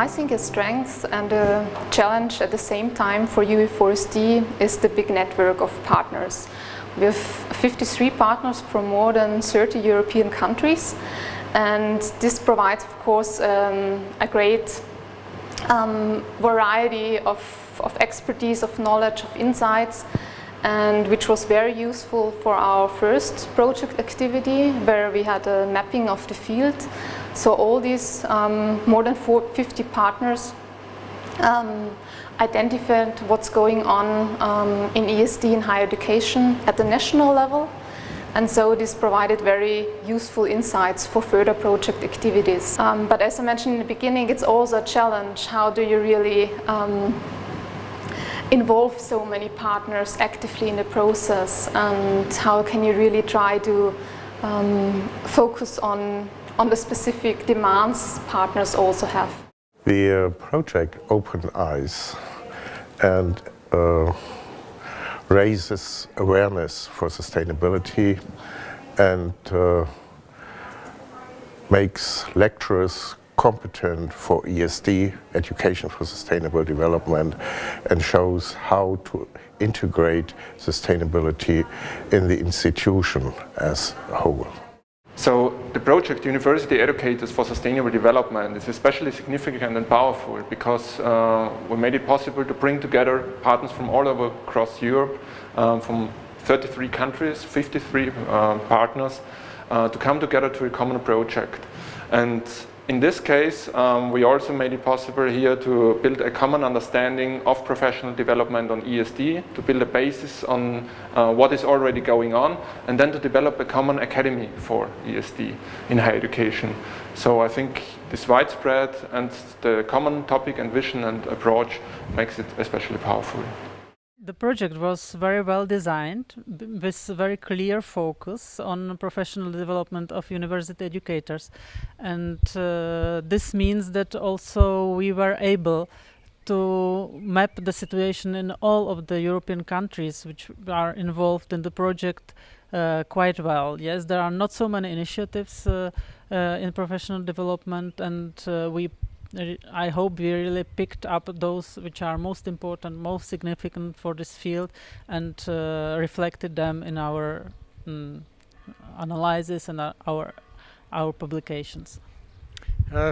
I think a strength and a challenge at the same time for UE4SD is the big network of partners. We have 53 partners from more than 30 European countries, and this provides, of course, a great variety of expertise, of knowledge, of insights, and which was very useful for our first project activity, where we had a mapping of the field. So all these more than 50 partners identified what's going on in ESD in higher education at the national level, and so this provided very useful insights for further project activities. But as I mentioned in the beginning, it's also a challenge. How do you really involve so many partners actively in the process, and how can you really try to focus on the specific demands partners also have? The project opened eyes and raises awareness for sustainability and makes lecturers competent for ESD, Education for Sustainable Development, and shows how to integrate sustainability in the institution as a whole. So the project University Educators for Sustainable Development is especially significant and powerful because we made it possible to bring together partners from all over across Europe, from 33 countries, 53 partners, to come together to a common project. And in this case, we also made it possible here to build a common understanding of professional development on ESD, to build a basis on what is already going on, and then to develop a common academy for ESD in higher education. So I think this widespread and the common topic and vision and approach makes it especially powerful. The project was very well designed, with very clear focus on professional development of university educators, and this means that also we were able to map the situation in all of the European countries which are involved in the project quite well. Yes, there are not so many initiatives in professional development, and I hope we really picked up those which are most important, most significant for this field, and reflected them in our analysis and our publications.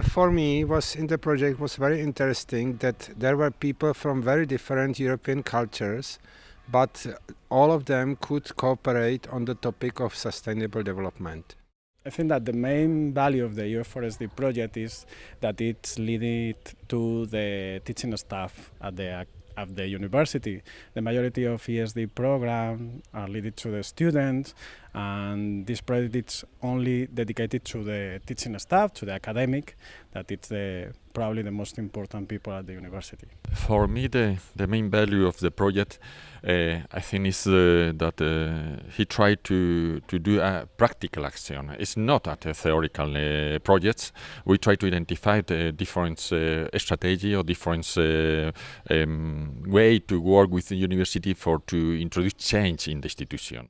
For me, in the project was very interesting that there were people from very different European cultures, but all of them could cooperate on the topic of sustainable development. I think that the main value of the UE4SD project is that it's leading to the teaching staff at the university. The majority of ESD programs are leading to the students, and this project is only dedicated to the teaching staff, to the academic, that it's probably the most important people at the university. For me, the main value of the project, I think, is that he tried to do a practical action. It's not a theoretical project. We try to identify the different strategy or different way to work with the university to introduce change in the institution.